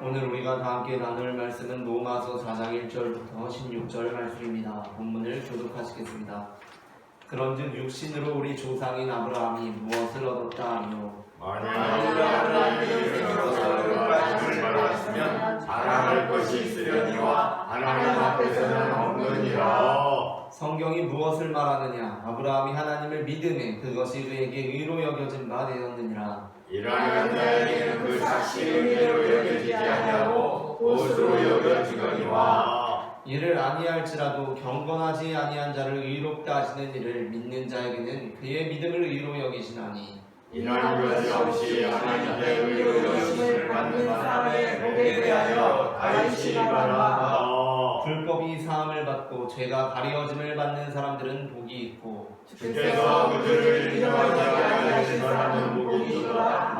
오늘 우리가 다 함께 나눌 말씀은 로마서 4장 1절부터 16절 말씀입니다. 본문을 교독하시겠습니다. 그런즉 육신으로 우리 조상인 아브라함이 무엇을 얻었다 하며 만약 아브라함이 생으로서 은받음을 받았으면 자랑할 것이 있으려니와 하나님 앞에서는 없느니라. 성경이 무엇을 말하느냐? 아브라함이 하나님을 믿음에 그것이 그에게 의로 여겨진 바 되었느니라. 일하는 자에게는 그 사실이 의로 여겨지지 아니하고 못으로 여겨지거니와. 이를 아니할지라도 경건하지 아니한 자를 의롭다 하시는 이를 믿는 자에게는 그의 믿음을 의로 여기시나니 이런 것이 없이 하나님의 의로 여기심을 받는 사람의 복에 대하여 다윗이 말하노라. 불법이 사함을 받고 죄가 가려짐을 받는 사람들은 복이 있고 주께서 그들을 인정하지 아니하신 사람은 복이 있도다.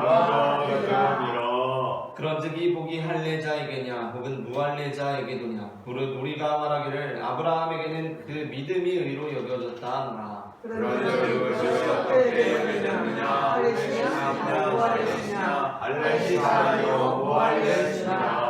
그런즉 이 복이 할례자에게냐 혹은 무할례자에게도냐? 무릇 우리가 말하기를 아브라함에게는 그 믿음이 의로 여겨졌다 하노라. 그런즉 그것이 어떻게 여겨졌느냐? 할례시냐 무할례시냐? 할례시가 아니요 무할례시냐?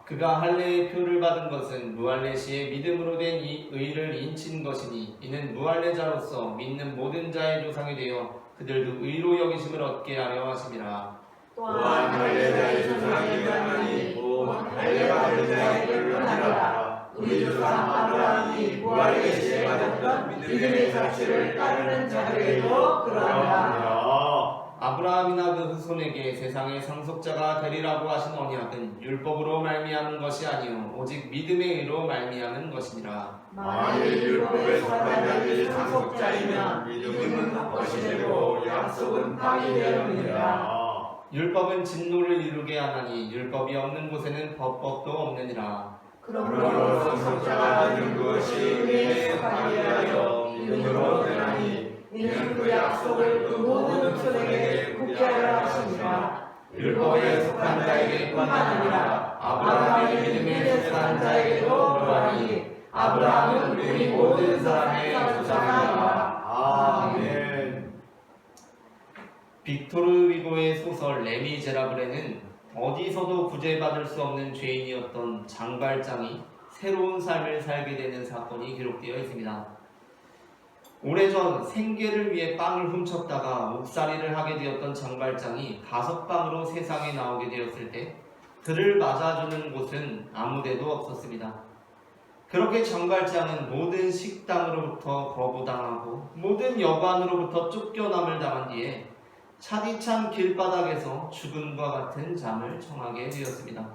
그가 할례의 표를 받은 것은 무할례시의 믿음으로 된 이 의를 인친 것이니 이는 무할례자로서 믿는 모든 자의 조상이 되어 그들도 의로 여기심을 얻게 하려 하심이라. 또한 할례자의 조상이 가만히 곧 할례 받은 자의 결론이라. 우리 조상 아브라함이 무할례시에 받았던 믿음의 사실을 따르는 자들에게도 그러하니라. 아브라함이나 그 후손에게 세상의 상속자가 되리라고 하신 언약은 율법으로 말미암은 것이 아니요 오직 믿음의 의로 말미암은 것이니라. 만일 율법에 속한 자들이 상속자이면 믿음은 헛것이 되고 약속은 파기되느니라. 율법은 진노를 이루게 하나니 율법이 없는 곳에는 법도 없느니라. 그러므로 상속자가 되는 것이 은혜에 속하게 하여 믿음으로 되나니 이는 그 약속을 그 모든 후손에게 굳게 하려 하심이라. 율법에 속한 자에게뿐만 아니라 아브라함의 믿음에 속한 자에게도 그러하니 아브라함은 우리 모든 사람의 조상이라. 아멘. 빅토르 위고의 소설 레미제라블에는 어디서도 구제받을 수 없는 죄인이었던 장발장이 새로운 삶을 살게 되는 사건이 기록되어 있습니다. 오래전 생계를 위해 빵을 훔쳤다가 옥살이를 하게 되었던 장발장이 가석방으로 세상에 나오게 되었을 때 그를 맞아주는 곳은 아무데도 없었습니다. 그렇게 장발장은 모든 식당으로부터 거부당하고 모든 여관으로부터 쫓겨남을 당한 뒤에 차디찬 길바닥에서 죽음과 같은 잠을 청하게 되었습니다.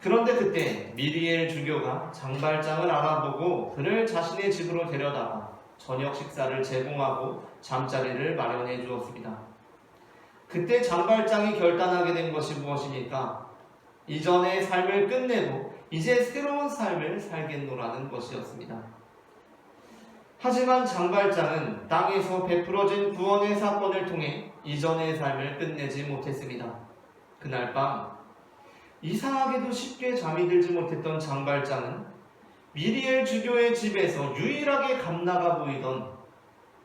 그런데 그때 미리엘 주교가 장발장을 알아보고 그를 자신의 집으로 데려다가 저녁 식사를 제공하고 잠자리를 마련해 주었습니다. 그때 장발장이 결단하게 된 것이 무엇입니까? 이전의 삶을 끝내고 이제 새로운 삶을 살겠노라는 것이었습니다. 하지만 장발장은 땅에서 베풀어진 구원의 사건을 통해 이전의 삶을 끝내지 못했습니다. 그날 밤 이상하게도 쉽게 잠이 들지 못했던 장발장은 미리엘 주교의 집에서 유일하게 감나가 보이던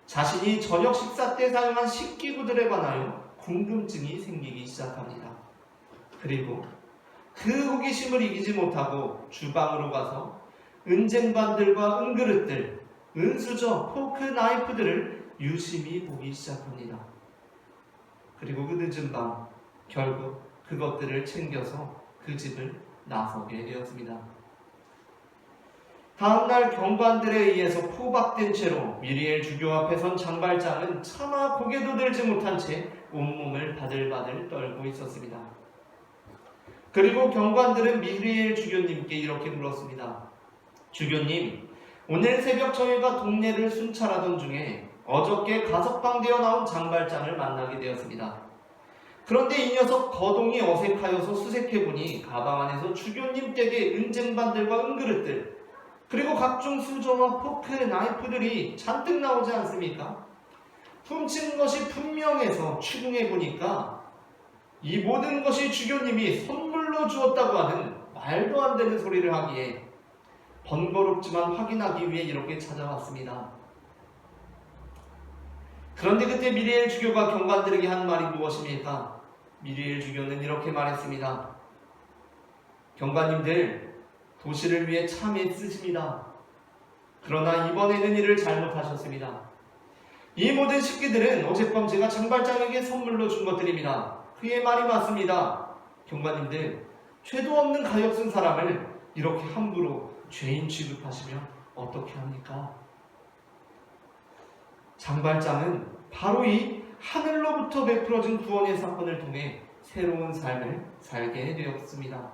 자신이 저녁 식사 때 사용한 식기구들에 관하여 궁금증이 생기기 시작합니다. 그리고 그 호기심을 이기지 못하고 주방으로 가서 은쟁반들과 은그릇들, 은수저, 포크, 나이프들을 유심히 보기 시작합니다. 그리고 그 늦은 밤 결국 그것들을 챙겨서 그 집을 나서게 되었습니다. 다음날 경관들에 의해서 포박된 채로 미리엘 주교 앞에 선 장발장은 차마 고개도 들지 못한 채 온몸을 바들바들 떨고 있었습니다. 그리고 경관들은 미리엘 주교님께 이렇게 물었습니다. 주교님, 오늘 새벽 저희가 동네를 순찰하던 중에 어저께 가석방되어 나온 장발장을 만나게 되었습니다. 그런데 이 녀석 거동이 어색하여서 수색해보니 가방 안에서 주교님 댁의 은쟁반들과 은그릇들 그리고 각종 수저와 포크, 나이프들이 잔뜩 나오지 않습니까? 훔친 것이 분명해서 추궁해보니까 이 모든 것이 주교님이 선물로 주었다고 하는 말도 안 되는 소리를 하기에 번거롭지만 확인하기 위해 이렇게 찾아왔습니다. 그런데 그때 미리엘 주교가 경관들에게 한 말이 무엇입니까? 미리엘 주교는 이렇게 말했습니다. 경관님들, 도시를 위해 참 애쓰십니다. 그러나 이번에는 이를 잘못하셨습니다. 이 모든 식기들은 어젯밤 제가 장발장에게 선물로 준 것들입니다. 그의 말이 맞습니다. 경관님들, 죄도 없는 가엾은 쓴 사람을 이렇게 함부로 죄인 취급하시면 어떻게 합니까? 장발장은 바로 이 하늘로부터 베풀어진 구원의 사건을 통해 새로운 삶을 살게 되었습니다.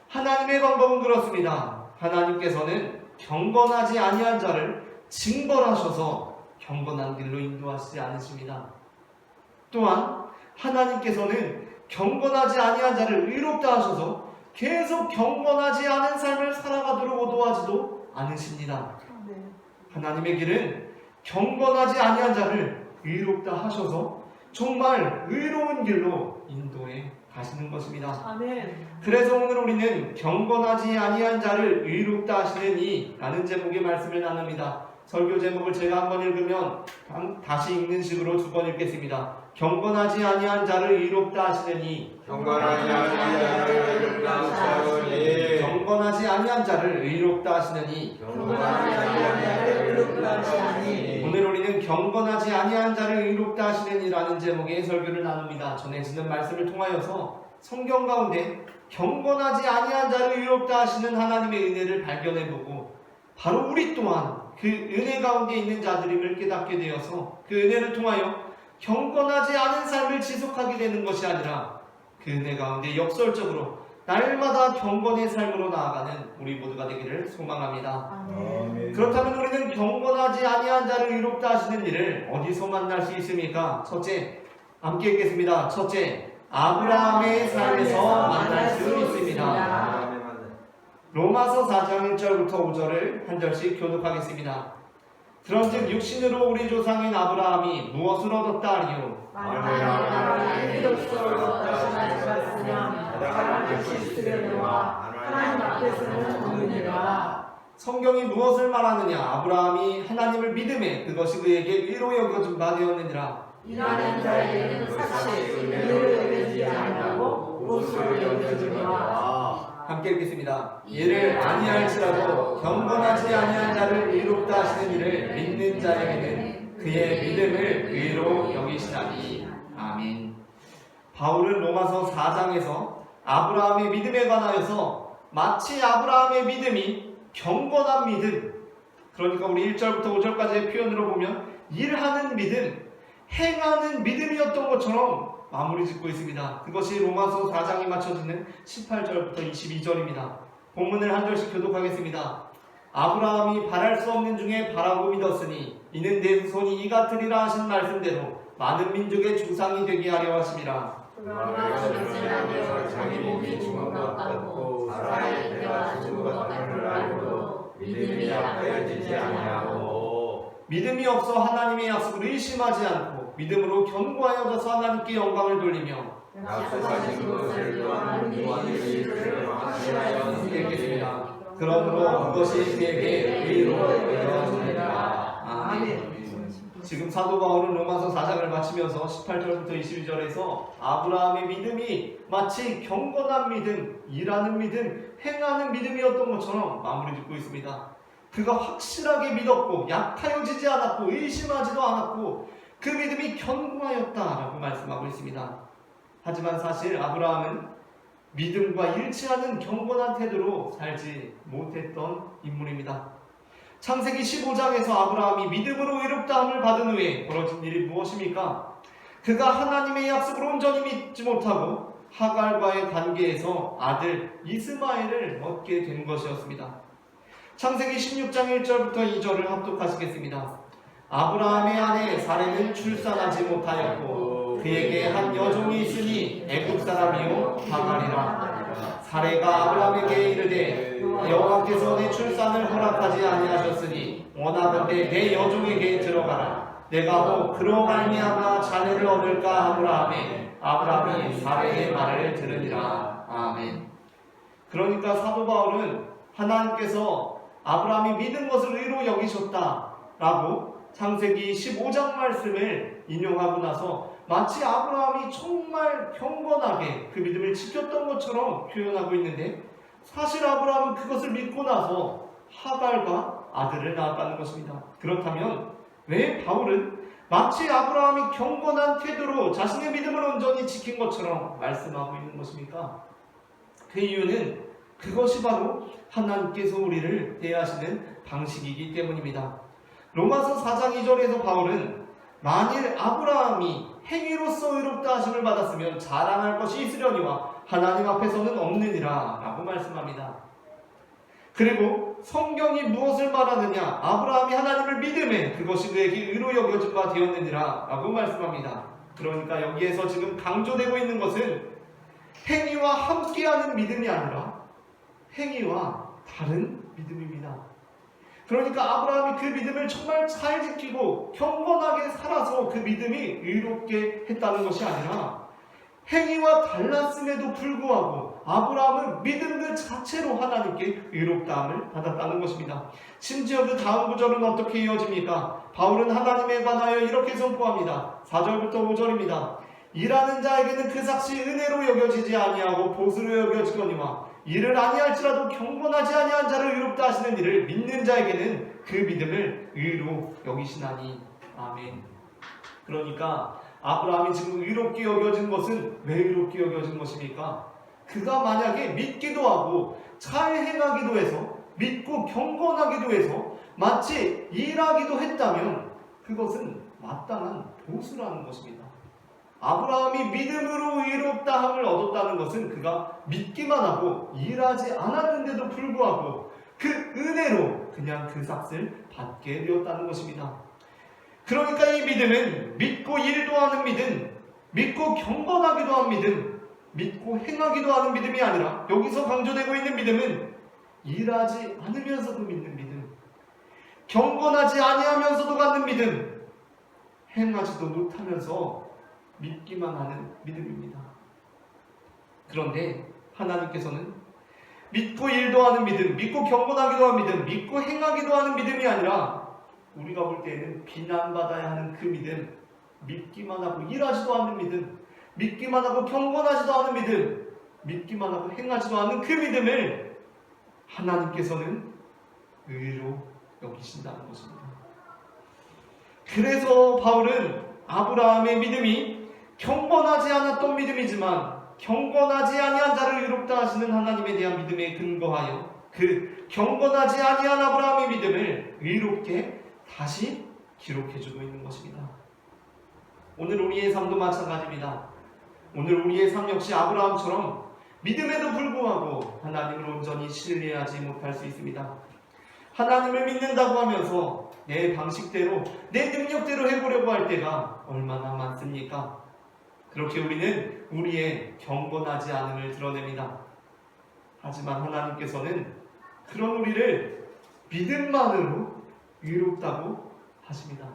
하나님의 방법은 그렇습니다. 하나님께서는 경건하지 아니한 자를 징벌하셔서 경건한 길로 인도하시지 않으십니다. 또한 하나님께서는 경건하지 아니한 자를 의롭다 하셔서 계속 경건하지 않은 삶을 살아가도록 도와지도 않으십니다. 하나님의 길은 경건하지 아니한 자를 의롭다 하셔서 정말 의로운 길로 인도해 가시는 것입니다. 아멘. 그래서 오늘 우리는 경건하지 아니한 자를 의롭다 하시는 이라는 제목의 말씀을 나눕니다. 설교 제목을 제가 한번 읽으면 다시 읽는 식으로 두 번 읽겠습니다. 경건하지 아니한 자를 의롭다 하시는 이, 경건하지 아니한 자를 의롭다 하시니, 경건하지 아니한 자를 의롭다 하시는 이. 경건하지 아니한 자를 의롭다 하시니. 오늘 우리는 경건하지 아니한 자를 의롭다 하시는 이라는 제목의 설교를 나눕니다. 전해지는 말씀을 통하여서 성경 가운데 경건하지 아니한 자를 의롭다 하시는 하나님의 은혜를 발견해보고 바로 우리 또한 그 은혜 가운데 있는 자들임을 깨닫게 되어서 그 은혜를 통하여 경건하지 않은 삶을 지속하게 되는 것이 아니라 그 은혜 가운데 역설적으로 날마다 경건의 삶으로 나아가는 우리 모두가 되기를 소망합니다. 아멘. 그렇다면 우리는 경건하지 아니한 자를 의롭다 하시는 일을 어디서 만날 수 있습니까? 첫째, 함께 읽겠습니다. 첫째, 아브라함의 삶에서 만날 수 있습니다. 로마서 4장 1절부터 5절을 한 절씩 교독하겠습니다. 그런즉 육신으로 우리 조상인 아브라함이 무엇을 얻었다 하리요? 만일 믿음으로 얻었다 말씀하시면 사람 앞에 있으려니와 하나님 앞에서는 없느니라. 성경이 무엇을 말하느냐? 아브라함이 하나님을 믿음에 그것이 그에게 의로 여겨진 바 되었느니라. 일하는 자에게는 사실 의를 여겨지지 아니하고 못으로 여겨지니라. 함께 읽겠습니다. 이를 아니할지라도 경건하지 아니한 자를 의롭다 하시는 이를 믿는 자에게는 그의 믿음을 의로 여기시나니. 아멘. 바울은 로마서 4장에서 아브라함의 믿음에 관하여서 마치 아브라함의 믿음이 경건한 믿음, 그러니까 우리 1절부터 5절까지의 표현으로 보면 일하는 믿음, 행하는 믿음이었던 것처럼 마무리 짓고 있습니다. 그것이 로마서 4장에 맞춰지는 18절부터 22절입니다. 본문을 한 절씩 교독하겠습니다. 아브라함이 바랄 수 없는 중에 바라고 믿었으니 이는 내 후손이 이 같으리라 하신 말씀대로 많은 민족의 주상이 되게 하려 하심이라. 그러나 전생하여 자기 몸이 죽은 것 같고 사라의 때와 죽은 것 같음을 알고도 믿음이 약하여지지 아니하고 믿음이 없어 하나님의 약속을 의심하지 않고 믿음으로 견고하여져서 하나님께 영광을 돌리며 약속하신 것을 또한 무한히 일을 확신하여 읽겠습니다. 그러므로 그것이 그에게 의로 여겨지니라. 아멘. 지금 사도 바울은 로마서 4장을 마치면서 18절부터 22절에서 아브라함의 믿음이 마치 경건한 믿음, 일하는 믿음, 행하는 믿음이었던 것처럼 마무리 짓고 있습니다. 그가 확실하게 믿었고 약하여지지 않았고 의심하지도 않았고 그 믿음이 견고하였다라고 말씀하고 있습니다. 하지만 사실 아브라함은 믿음과 일치하는 경건한 태도로 살지 못했던 인물입니다. 창세기 15장에서 아브라함이 믿음으로 의롭다함을 받은 후에 벌어진 일이 무엇입니까? 그가 하나님의 약속을 온전히 믿지 못하고 하갈과의 관계에서 아들 이스마엘을 얻게 된 것이었습니다. 창세기 16장 1절부터 2절을 합독하시겠습니다. 아브라함의 아내 사레는 출산하지 못하였고 그에게 한 여종이 있으니 애굽 사람이요 하갈이라. 사레가 아브라함에게 이르되 여호와께서 내 출산을 허락하지 아니하셨으니 원하건대 내 여종에게 들어가라. 내가 혹 그로 말미암아 자녀를 얻을까 하노라 하매 아브라함이 사레의 말을 들으니라. 아멘. 그러니까 사도 바울은 하나님께서 아브라함이 믿은 것을 의로 여기셨다라고 창세기 15장 말씀을 인용하고 나서 마치 아브라함이 정말 경건하게 그 믿음을 지켰던 것처럼 표현하고 있는데, 사실 아브라함은 그것을 믿고 나서 하갈과 아들을 낳았다는 것입니다. 그렇다면 왜 바울은 마치 아브라함이 경건한 태도로 자신의 믿음을 온전히 지킨 것처럼 말씀하고 있는 것입니까? 그 이유는 그것이 바로 하나님께서 우리를 대하시는 방식이기 때문입니다. 로마서 4장 2절에서 바울은 만일 아브라함이 행위로서 의롭다 하심을 받았으면 자랑할 것이 있으려니와 하나님 앞에서는 없느니라 라고 말씀합니다. 그리고 성경이 무엇을 말하느냐? 아브라함이 하나님을 믿음에 그것이 그에게 의로 여겨진 바 되었느니라 라고 말씀합니다. 그러니까 여기에서 지금 강조되고 있는 것은 행위와 함께하는 믿음이 아니라 행위와 다른 믿음입니다. 그러니까 아브라함이 그 믿음을 정말 잘 지키고 경건하게 살아서 그 믿음이 의롭게 했다는 것이 아니라 행위와 달랐음에도 불구하고 아브라함은 믿음 그 자체로 하나님께 의롭다함을 받았다는 것입니다. 심지어 그 다음 구절은 어떻게 이어집니까? 바울은 하나님에 관하여 이렇게 선포합니다. 4절부터 5절입니다. 일하는 자에게는 그 삭시 은혜로 여겨지지 아니하고 보수로 여겨지거니와 이를 아니할지라도 경건하지 아니한 자를 의롭다 하시는 이를 믿는 자에게는 그 믿음을 의로 여기시나니. 아멘. 그러니까 아브라함이 지금 의롭게 여겨진 것은 왜 의롭게 여겨진 것입니까? 그가 만약에 믿기도 하고 잘 행하기도 해서 믿고 경건하기도 해서 마치 일하기도 했다면 그것은 마땅한 보수라는 것입니다. 아브라함이 믿음으로 의롭다함을 얻었다는 것은 그가 믿기만 하고 일하지 않았는데도 불구하고 그 은혜로 그냥 그 삭을 받게 되었다는 것입니다. 그러니까 이 믿음은 믿고 일도 하는 믿음, 믿고 경건하기도 한 믿음, 믿고 행하기도 하는 믿음이 아니라 여기서 강조되고 있는 믿음은 일하지 않으면서도 믿는 믿음, 경건하지 아니하면서도 갖는 믿음, 행하지도 못하면서 믿기만 하는 믿음입니다. 그런데 하나님께서는 믿고 일도 하는 믿음, 믿고 경건하기도 하는 믿음, 믿고 행하기도 하는 믿음이 아니라 우리가 볼 때에는 비난받아야 하는 그 믿음, 믿기만 하고 일하지도 않는 믿음, 믿기만 하고 경건하지도 않은 믿음, 믿기만 하고 행하지도 않는 그 믿음을 하나님께서는 의로 여기신다는 것입니다. 그래서 바울은 아브라함의 믿음이 경건하지 않았던 믿음이지만 경건하지 아니한 자를 의롭다 하시는 하나님에 대한 믿음에 근거하여 그 경건하지 아니한 아브라함의 믿음을 의롭게 다시 기록해주고 있는 것입니다. 오늘 우리의 삶도 마찬가지입니다. 오늘 우리의 삶 역시 아브라함처럼 믿음에도 불구하고 하나님을 온전히 신뢰하지 못할 수 있습니다. 하나님을 믿는다고 하면서 내 방식대로 내 능력대로 해보려고 할 때가 얼마나 많습니까? 그렇게 우리는 우리의 경건하지 않음을 드러냅니다. 하지만 하나님께서는 그런 우리를 믿음만으로 의롭다고 하십니다.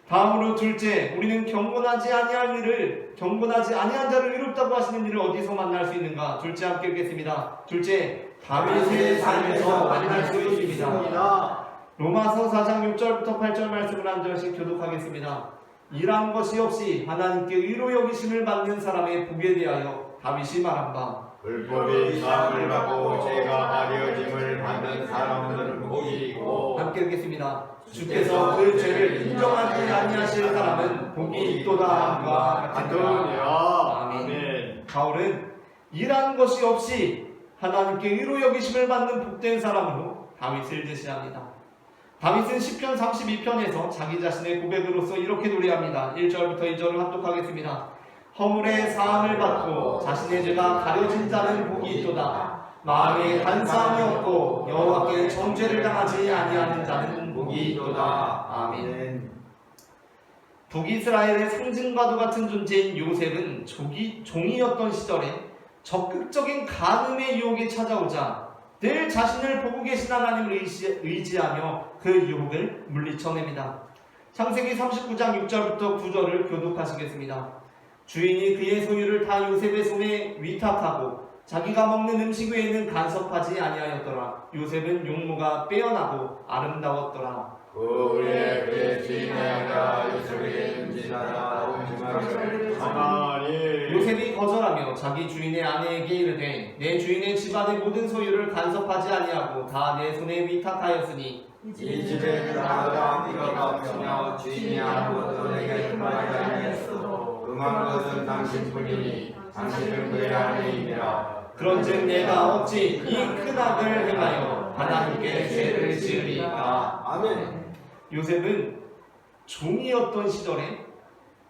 다음으로 둘째, 우리는 경건하지 아니한 자를 의롭다고 하시는 일을 어디서 만날 수 있는가? 둘째 함께 읽겠습니다. 둘째, 다윗의 삶에서 만날 수 있습니다. 로마서 4장 6절부터 8절 말씀을 한 절씩 교독하겠습니다. 일한 것이 없이 하나님께 의로 여기심을 받는 사람의 복에 대하여 다윗이 말한 바 불법이 사함을 받고 죄가 가려짐을 받는 사람들은 복이 있고 함께 읽겠습니다. 주께서 그 죄를 인정하지 아니하실 사람은 복이 있도다 함과 같으니라. 아멘. 바울은 일한 것이 없이 하나님께 의로 여기심을 받는 복된 사람으로 다윗을 제시합니다. 다윗은 시편 32편에서 자기 자신의 고백으로서 이렇게 노래합니다. 1절부터 2절을 합독하겠습니다. 허물의 사함을 받고 자신의 죄가 가려진 자는 복이 있도다. 마음에 간사함이 없고 여호와께 정죄를 당하지 아니하는 자는 복이 있도다. 아멘. 북이스라엘의 상징과도 같은 존재인 요셉은 종이었던 시절에 적극적인 간음의 유혹이 찾아오자 늘 자신을 보고 계신 하나님을 의지하며 그 유혹을 물리쳐냅니다. 창세기 39장 6절부터 9절을 교독하시겠습니다. 주인이 그의 소유를 다 요셉의 손에 위탁하고 자기가 먹는 음식 외에는 간섭하지 아니하였더라. 요셉은 용모가 빼어나고 아름다웠더라. 우리의 그의 주인의 아가 요셉에게 임신하라 온지마를 하나니 요셉이 거절하며 자기 주인의 아내에게 이르되 내 주인의 집안의 모든 소유를 간섭하지 아니하고 다 내 손에 위탁하였으니 이 집에 나아가 네가 값으며 주인이 아무것도 내게 금하지 아니했어도 금한 것은 당신뿐이니 당신은 그의 아내이니라. 그런즉 내가 어찌 이 큰 악을 행하여 하나님께 죄를 지으리까. 아멘. 요셉은 종이었던 시절에,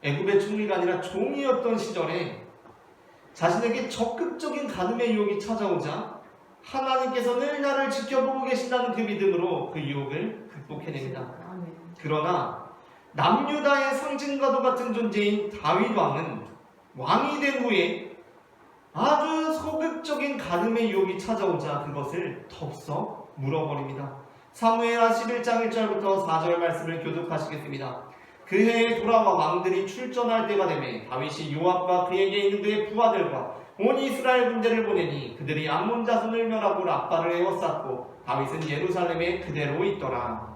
애굽의 총리가 아니라 종이었던 시절에 자신에게 적극적인 간음의 유혹이 찾아오자 하나님께서 늘 나를 지켜보고 계신다는 그 믿음으로 그 유혹을 극복해냅니다. 그러나 남유다의 상징과도 같은 존재인 다윗 왕은 왕이 된 후에 아주 소극적인 간음의 유혹이 찾아오자 그것을 덥석 물어버립니다. 사무엘하 11장 1절부터 4절 말씀을 교독하시겠습니다. 그 해에 돌아와 왕들이 출전할 때가 되매 다윗이 요압과 그에게 있는 그의 부하들과 온 이스라엘 군대를 보내니 그들이 암몬 자손을 멸하고 랍바를 에워쌌고 다윗은 예루살렘에 그대로 있더라.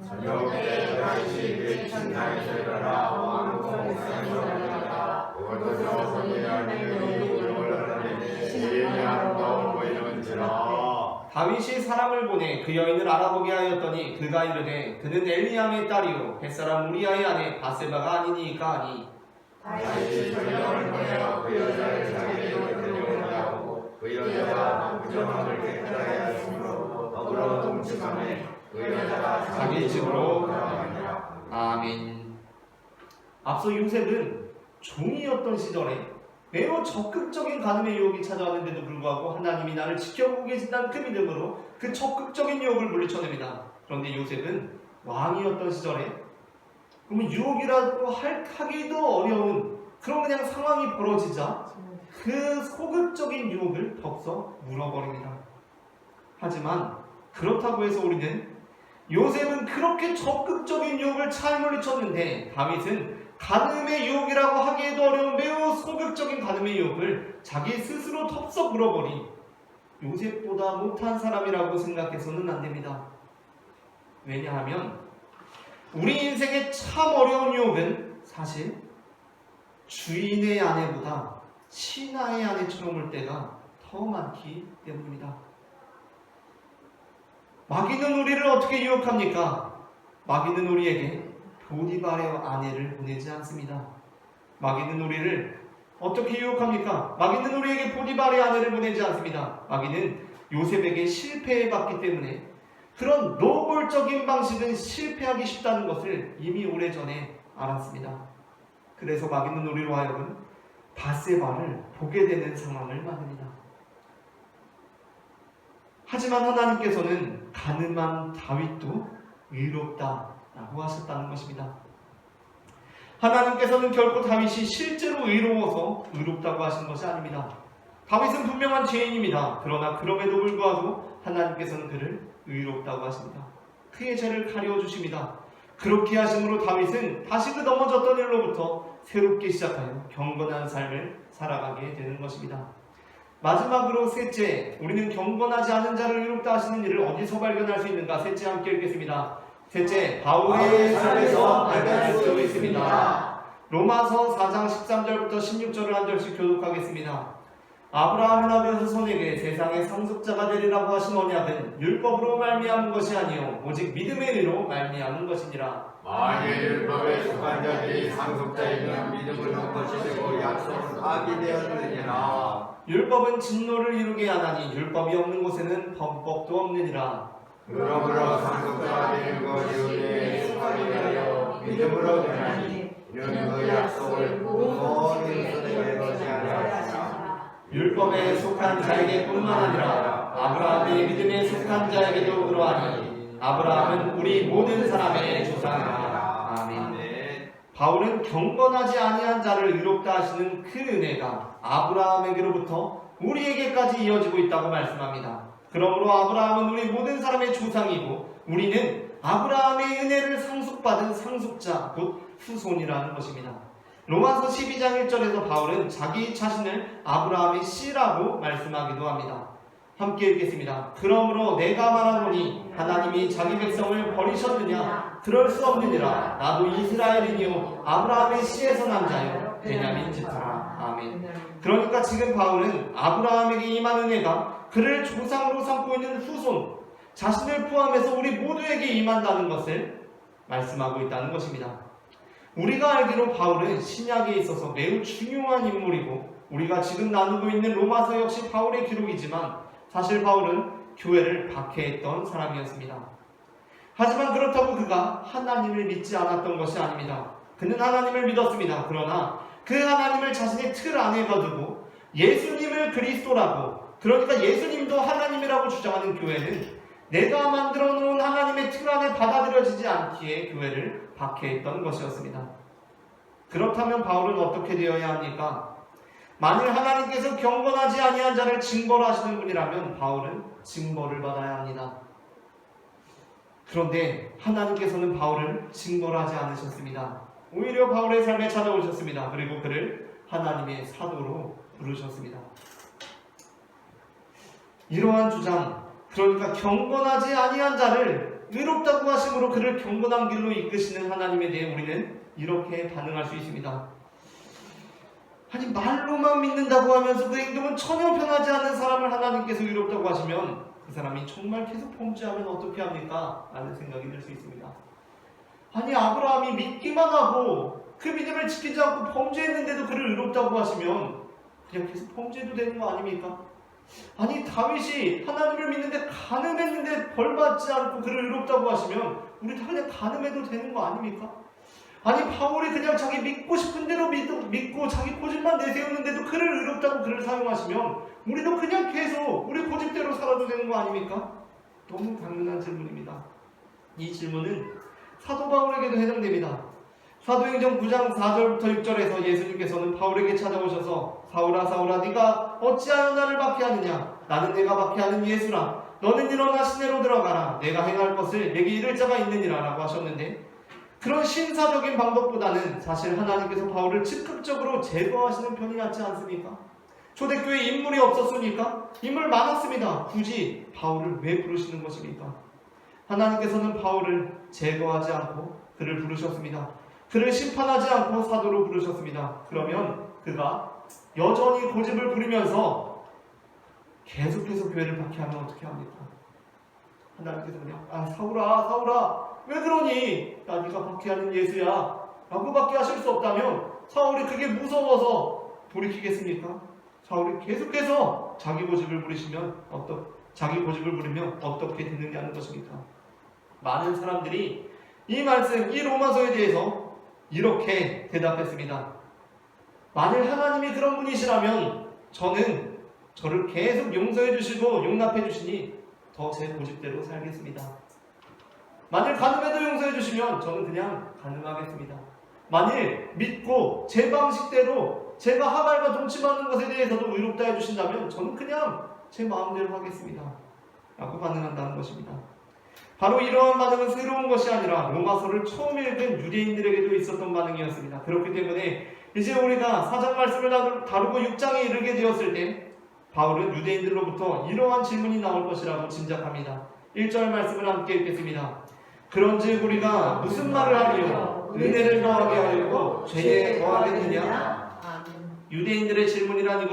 저녁에 다윗이 그의 침상에서 일어나 왕궁에서 일어나다가 오도저 선지자들이 누구를 올라가니 시인이 아름다워 보이는지라. 다윗이 사람을 보내 그 여인을 알아보게 하였더니 그가 이르되 그는 엘리암의 딸이요 햇사람 우리아의 아내 바세바가 아니니까 하니 다윗이 전령을 보내어 그 여자를 자기에게 데려오려고 그 여자가 부정함을 깨끗하게 하였으므로 더불어 동침하며 그 여자가 자기 집으로 돌아가니라. 아멘. 앞서 요셉은 종이었던 시절에 매우 적극적인 간음의 유혹이 찾아왔는데도 불구하고 하나님이 나를 지켜보고 계신다는 그 믿음으로 그 적극적인 유혹을 물리쳐냅니다. 그런데 요셉은 왕이었던 시절에 그러면 유혹이라고 하기도 어려운 그런 그냥 상황이 벌어지자 그 소극적인 유혹을 덥석 물어버립니다. 하지만 그렇다고 해서 우리는 요셉은 그렇게 적극적인 유혹을 잘 물리쳤는데 다윗은 간음의 유혹이라고 하기에도 어려운 매우 소극적인 간음의 유혹을 자기 스스로 덥석 물어버린 요셉보다 못한 사람이라고 생각해서는 안 됩니다. 왜냐하면 우리 인생의 참 어려운 유혹은 사실 주인의 아내보다 신하의 아내처럼 올 때가 더 많기 때문입니다. 마귀는 우리를 어떻게 유혹합니까? 마귀는 우리에게 보디발의 아내를 보내지 않습니다. 마귀는 우리를 어떻게 유혹합니까? 마귀는 우리에게 보디발의 아내를 보내지 않습니다. 마귀는 요셉에게 실패해봤기 때문에 그런 노골적인 방식은 실패하기 쉽다는 것을 이미 오래전에 알았습니다. 그래서 마귀는 우리로 하여금 바세바를 보게 되는 상황을 만듭니다. 하지만 하나님께서는 간음한 다윗도 의롭다라고 하셨다는 것입니다. 하나님께서는 결코 다윗이 실제로 의로워서 의롭다고 하신 것이 아닙니다. 다윗은 분명한 죄인입니다. 그러나 그럼에도 불구하고 하나님께서는 그를 의롭다고 하십니다. 그의 죄를 가려 주십니다. 그렇게 하심으로 다윗은 다시 그 넘어졌던 일로부터 새롭게 시작하여 경건한 삶을 살아가게 되는 것입니다. 마지막으로 셋째, 우리는 경건하지 않은 자를 의롭다 하시는 일을 어디서 발견할 수 있는가? 셋째 함께 읽겠습니다. 셋째, 바울의 삶에서 발견할 수 있습니다. 로마서 4장 13절부터 16절을 한 절씩 교독하겠습니다. 아브라함이나 그 후손에게 세상의 상속자가 되리라고 하신 언약은 율법으로 말미암은 것이 아니요 오직 믿음의 의로 말미암은 것이니라. 만일 율법에 속한 자들이 상속자이면 믿음으로 거치되고 약속은 파기되었느니라. 율법은 진노를 이루게 하나니 율법이 없는 곳에는 범법도 없느니라. 그러므로 상속자가 되는 것이 우리의 속하게 하여 믿음으로 되나니 이는 그 약속을 모든 손에게 거치하지 않으라. 율법에 속한 자에게 뿐만 아니라 아브라함의 믿음에 속한 자에게도 그러하니 아브라함은 우리 모든 사람의 조상이라. 아멘. 바울은 경건하지 아니한 자를 의롭다 하시는 그 은혜가 아브라함에게로부터 우리에게까지 이어지고 있다고 말씀합니다. 그러므로 아브라함은 우리 모든 사람의 조상이고 우리는 아브라함의 은혜를 상속받은 상속자 곧 후손이라는 것입니다. 로마서 12장 1절에서 바울은 자기 자신을 아브라함의 씨라고 말씀하기도 합니다. 함께 읽겠습니다. 그러므로 내가 말하노니 하나님이 자기 백성을 버리셨느냐? 그럴 수 없느니라. 나도 이스라엘이니요 아브라함의 씨에서 난 자요 베냐민 집사라. 아멘. 그러니까 지금 바울은 아브라함에게 임한 은혜가 그를 조상으로 삼고 있는 후손, 자신을 포함해서 우리 모두에게 임한다는 것을 말씀하고 있다는 것입니다. 우리가 알기로 바울은 신약에 있어서 매우 중요한 인물이고 우리가 지금 나누고 있는 로마서 역시 바울의 기록이지만 사실 바울은 교회를 박해했던 사람이었습니다. 하지만 그렇다고 그가 하나님을 믿지 않았던 것이 아닙니다. 그는 하나님을 믿었습니다. 그러나 그 하나님을 자신의 틀 안에 가두고 예수님을 그리스도라고, 그러니까 예수님도 하나님이라고 주장하는 교회는 내가 만들어 놓은 하나님의 틀 안에 받아들여지지 않기에 교회를 박해했던 것이었습니다. 그렇다면 바울은 어떻게 되어야 합니까? 만일 하나님께서 경건하지 아니한 자를 징벌하시는 분이라면 바울은 징벌을 받아야 합니다. 그런데 하나님께서는 바울을 징벌하지 않으셨습니다. 오히려 바울의 삶에 찾아오셨습니다. 그리고 그를 하나님의 사도로 부르셨습니다. 이러한 주장, 그러니까 경건하지 아니한 자를 의롭다고 하심으로 그를 경건한 길로 이끄시는 하나님에 대해 우리는 이렇게 반응할 수 있습니다. 아니, 말로만 믿는다고 하면서 그 행동은 전혀 변하지 않는 사람을 하나님께서 의롭다고 하시면 그 사람이 정말 계속 범죄하면 어떻게 합니까? 라는 생각이 들 수 있습니다. 아니, 아브라함이 믿기만 하고 그 믿음을 지키지 않고 범죄했는데도 그를 의롭다고 하시면 그냥 계속 범죄해도 되는 거 아닙니까? 아니, 다윗이 하나님을 믿는데 간음했는데 벌받지 않고 그를 의롭다고 하시면 우리 다 그냥 간음해도 되는 거 아닙니까? 아니, 바울이 그냥 자기 믿고 싶은 대로 믿고 자기 고집만 내세우는데도 그를 의롭다고 그를 사용하시면 우리도 그냥 계속 우리 고집대로 살아도 되는 거 아닙니까? 너무 당연한 질문입니다. 이 질문은 사도 바울에게도 해당됩니다. 사도행전 9장 4절부터 6절에서 예수님께서는 바울에게 찾아오셔서 사울아 사울아 네가 어찌하여 나를 박해하느냐? 나는 내가 박해하는 예수라. 너는 일어나 시내로 들어가라. 내가 행할 것을 내게 이를 자가 있느니라 라고 하셨는데, 그런 신사적인 방법보다는 사실 하나님께서 바울을 즉각적으로 제거하시는 편이 낫지 않습니까? 초대교회에 인물이 없었습니까? 인물 많았습니다. 굳이 바울을 왜 부르시는 것입니까? 하나님께서는 바울을 제거하지 않고 그를 부르셨습니다. 그를 심판하지 않고 사도로 부르셨습니다. 그러면 그가 여전히 고집을 부리면서 계속해서 교회를 박해하면 어떻게 합니까? 하나님께서 그냥 사울아 왜 그러니? 나 네가 박해하는 예수야 라고 밖에 하실 수 없다면 사울이 그게 무서워서 돌이키겠습니까? 사울이 계속해서 자기 고집을 부리면 어떻게 되느냐는 것입니까? 많은 사람들이 이 말씀, 이 로마서에 대해서 이렇게 대답했습니다. 만일 하나님이 그런 분이시라면 저를 계속 용서해 주시고 용납해 주시니 더 제 고집대로 살겠습니다. 만일 간음해도 용서해 주시면 저는 그냥 간음하겠습니다. 만일 믿고 제 방식대로 제가 하갈과 동침하는 것에 대해서도 의롭다 해주신다면 저는 그냥 제 마음대로 하겠습니다 라고 반응한다는 것입니다. 바로 이러한 반응은 새로운 것이 아니라 로마서를 처음 읽은 유대인들에게도 있었던 반응이었습니다. 그렇기 때문에 이제 우리가 4장 말씀을 다루고 6장에 이르게 되었을 때 바울은 유대인들로부터 이러한 질문이 나올 것이라고 짐작합니다. 1절 말씀을 함께 읽겠습니다. 그런즉 우리가 무슨 말을 하리요? 은혜를 더하게 하려고 죄에 더하겠느냐? 유대인들의 질문이란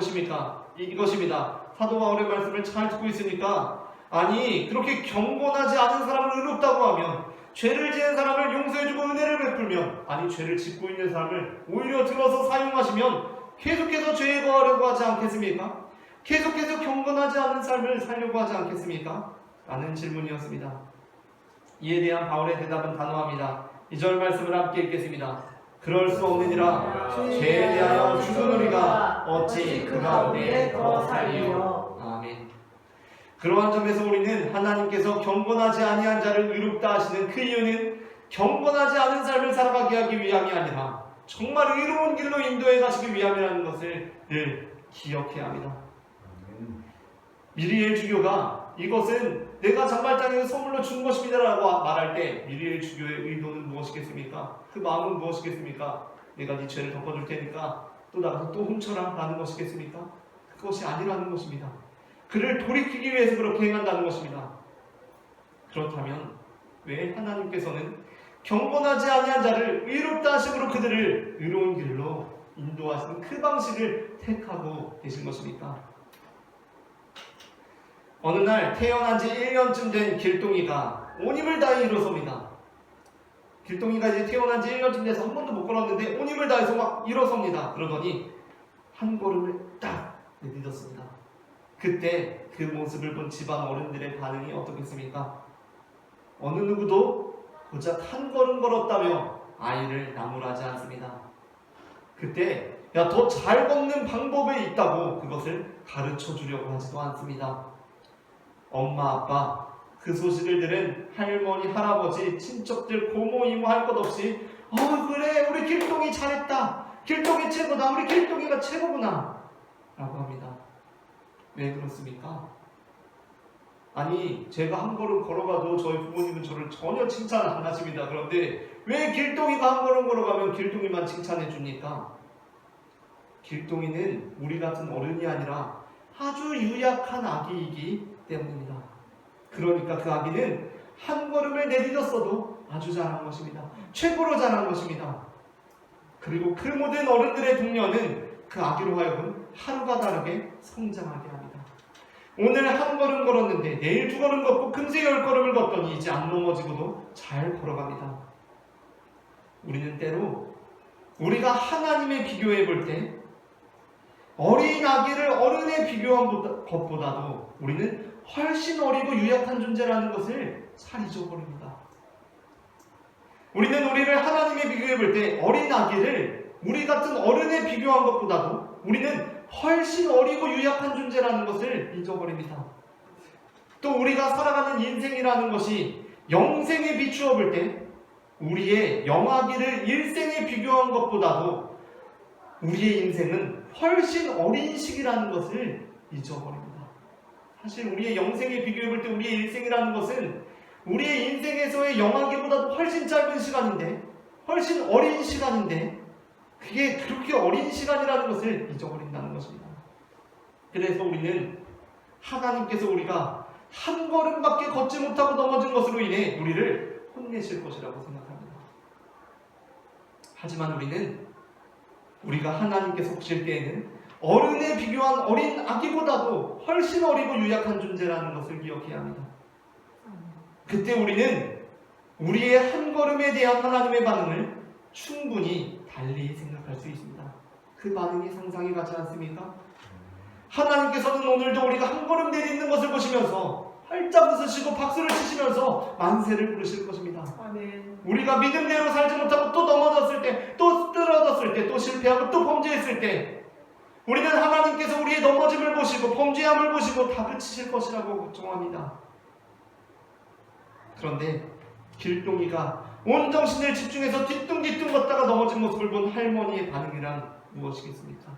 이것입니다. 사도 바울의 말씀을 잘 듣고 있으니까, 아니 그렇게 경건하지 않은 사람을 의롭다고 하면, 죄를 지은 사람을 용서해주고 은혜를 베풀면, 아니 죄를 짓고 있는 사람을 오히려 들어서 사용하시면 계속해서 죄에 거하려고 하지 않겠습니까? 계속해서 경건하지 않은 삶을 살려고 하지 않겠습니까? 라는 질문이었습니다. 이에 대한 바울의 대답은 단호합니다. 2절 말씀을 함께 읽겠습니다. 그럴 수 없느니라. 죄에 대하여 죽은 우리가 어찌 그 가운데 더 살리요. 아멘. 그러한 점에서 우리는 하나님께서 경건하지 아니한 자를 의롭다 하시는 그 이유는 경건하지 않은 삶을 살아가게 하기 위함이 아니라 정말 의로운 길로 인도해 가시기 위함이라는 것을 늘 기억해야 합니다. 미리엘 주교가 이것은 내가 장발장에게 선물로 준 것입니다 라고 말할 때 미리엘 주교의 의도는 무엇이겠습니까? 그 마음은 무엇이겠습니까? 내가 네 죄를 덮어줄 테니까 또 나가서 또 훔쳐라 라는 것이겠습니까? 그것이 아니라는 것입니다. 그를 돌이키기 위해서 그렇게 행한다는 것입니다. 그렇다면 왜 하나님께서는 경건하지 아니한 자를 의롭다 하심으로 그들을 의로운 길로 인도하시는 그 방식을 택하고 계신 것입니까? 어느 날 태어난 지 1년쯤 된 길동이가 온 힘을 다해 일어섭니다. 길동이가 이제 태어난 지 1년쯤 돼서 한 번도 못 걸었는데 온 힘을 다해서 막 일어섭니다. 그러더니 한 걸음을 딱 내딛었습니다. 그때 그 모습을 본 집안 어른들의 반응이 어떻겠습니까? 어느 누구도 고작 한 걸음 걸었다며 아이를 나무라지 않습니다. 그때 야, 더 잘 걷는 방법이 있다고 그것을 가르쳐 주려고 하지도 않습니다. 엄마, 아빠, 그 소식을 들은 할머니, 할아버지, 친척들, 고모, 이모 할 것 없이 그래, 우리 길동이 잘했다. 길동이 최고다. 우리 길동이가 최고구나. 라고 합니다. 왜 그렇습니까? 아니, 제가 한 걸음 걸어가도 저희 부모님은 저를 전혀 칭찬 안 하십니다. 그런데 왜 길동이가 한 걸음 걸어가면 길동이만 칭찬해 줍니까? 길동이는 우리 같은 어른이 아니라 아주 유약한 아기이기 때문입니다. 그러니까 그 아기는 한 걸음을 내딛었어도 아주 잘한 것입니다. 최고로 잘한 것입니다. 그리고 그 모든 어른들의 독려는 그 아기로 하여금 하루가 다르게 성장하게 합니다. 오늘 한 걸음 걸었는데 내일 두 걸음 걷고 금세 10걸음을 걷더니 이제 안 넘어지고도 잘 걸어갑니다. 우리는 때로 우리가 하나님에 비교해 볼 때 어린 아기를 어른에 비교한 것보다도 우리는 훨씬 어리고 유약한 존재라는 것을 잘 잊어버립니다. 우리는 우리를 하나님에 비교해 볼 때 어린 아기를 우리 같은 어른에 비교한 것보다도 우리는 훨씬 어리고 유약한 존재라는 것을 잊어버립니다. 또 우리가 살아가는 인생이라는 것이 영생에 비추어 볼 때 우리의 영아기를 일생에 비교한 것보다도 우리의 인생은 훨씬 어린 시기라는 것을 잊어버립니다. 사실 우리의 영생에 비교해 볼 때 우리의 일생이라는 것은 우리의 인생에서의 영아기보다도 훨씬 짧은 시간인데, 훨씬 어린 시간인데, 그게 그렇게 어린 시간이라는 것을 잊어버린다는 것입니다. 그래서 우리는 하나님께서 우리가 한 걸음밖에 걷지 못하고 넘어진 것으로 인해 우리를 혼내실 것이라고 생각합니다. 하지만 우리는 우리가 하나님께 속실 때에는 어른에 비교한 어린 아기보다도 훨씬 어리고 유약한 존재라는 것을 기억해야 합니다. 그때 우리는 우리의 한 걸음에 대한 하나님의 반응을 충분히 달리 생각할 수 있습니다. 그 반응이 상상이 가지 않습니까? 하나님께서는 오늘도 우리가 한 걸음 내딛는 것을 보시면서 활짝 웃으시고 박수를 치시면서 만세를 부르실 것입니다. 아멘. 우리가 믿음대로 살지 못하고 또 넘어졌을 때, 또 쓰러졌을 때, 또 실패하고 또 범죄했을 때 우리는 하나님께서 우리의 넘어짐을 보시고 범죄함을 보시고 다그치실 것이라고 걱정합니다. 그런데 길동이가 온 정신을 집중해서 뒤뚱뒤뚱 걷다가 넘어진 모습을 본 할머니의 반응이란 무엇이겠습니까?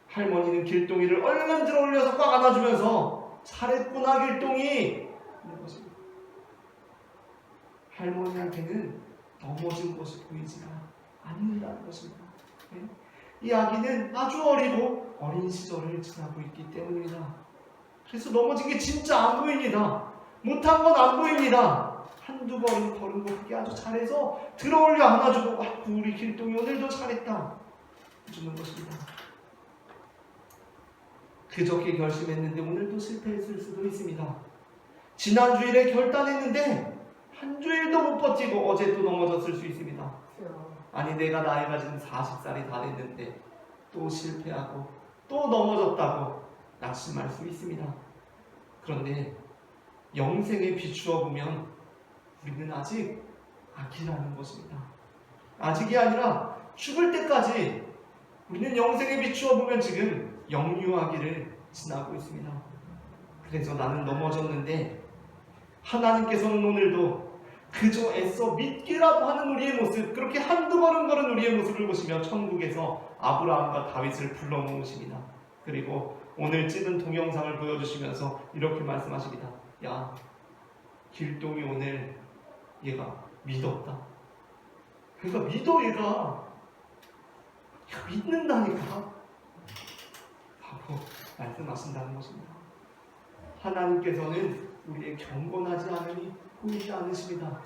할머니는 길동이를 얼른 들어 올려서 꽉 안아주면서 잘했구나 길동이 이런 것입니다. 할머니한테는 넘어진 것이 보이지가 않는다는 것입니다. 네? 이 아기는 아주 어리고 어린 시절을 지나고 있기 때문입니다. 그래서 넘어진 게 진짜 안 보입니다. 못한 건 안 보입니다. 한두 걸음 걸은 거 그게 아주 잘해서 들어 올려 안아주고 우리 길동이 오늘도 잘했다 해주는 것입니다. 그저께 결심했는데 오늘도 실패했을 수도 있습니다. 지난 주일에 결단했는데 한 주일도 못 버티고 어제 또 넘어졌을 수 있습니다. 아니 내가 나이가 지금 40살이 다 됐는데 또 실패하고 또 넘어졌다고 낙심할 수 있습니다. 그런데 영생에 비추어 보면 우리는 아직 아기라는 것입니다. 아직이 아니라 죽을 때까지 우리는 영생에 비추어 보면 지금 영유아기를 지나고 있습니다. 그래서 나는 넘어졌는데 하나님께서는 오늘도 그저 애써 믿기라도 하는 우리의 모습, 그렇게 한두 걸음 걸은 우리의 모습을 보시며 천국에서 아브라함과 다윗을 불러 모으십니다. 그리고 오늘 찍은 동영상을 보여주시면서 이렇게 말씀하십니다. 야, 길동이 오늘 얘가 믿었다. 그러니까 믿어 얘가. 야, 믿는다니까. 라고 말씀하신다는 것입니다. 하나님께서는 우리의 경건하지 않으니 보이지 않으십니다.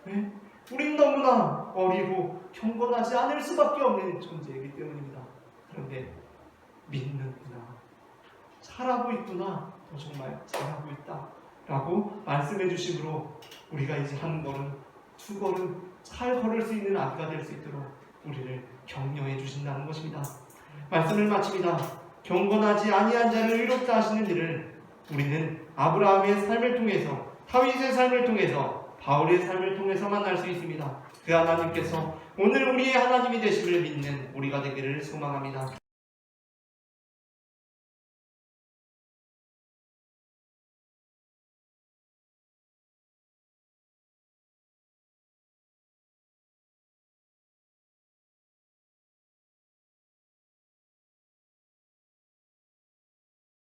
네? 우린 너무나 어리고 경건하지 않을 수밖에 없는 존재이기 때문입니다. 그런데 믿는구나, 잘하고 있구나, 너 정말 잘하고 있다 라고 말씀해 주심으로 우리가 이제 한 걸음 두 걸음 잘 걸을 수 있는 아기가 될 수 있도록 우리를 격려해 주신다는 것입니다. 말씀을 마칩니다. 경건하지 아니한 자를 의롭다 하시는 일을 우리는 아브라함의 삶을 통해서, 다윗의 삶을 통해서, 바울의 삶을 통해서 만날 수 있습니다. 그 하나님께서 오늘 우리의 하나님이 되심을 믿는 우리가 되기를 소망합니다.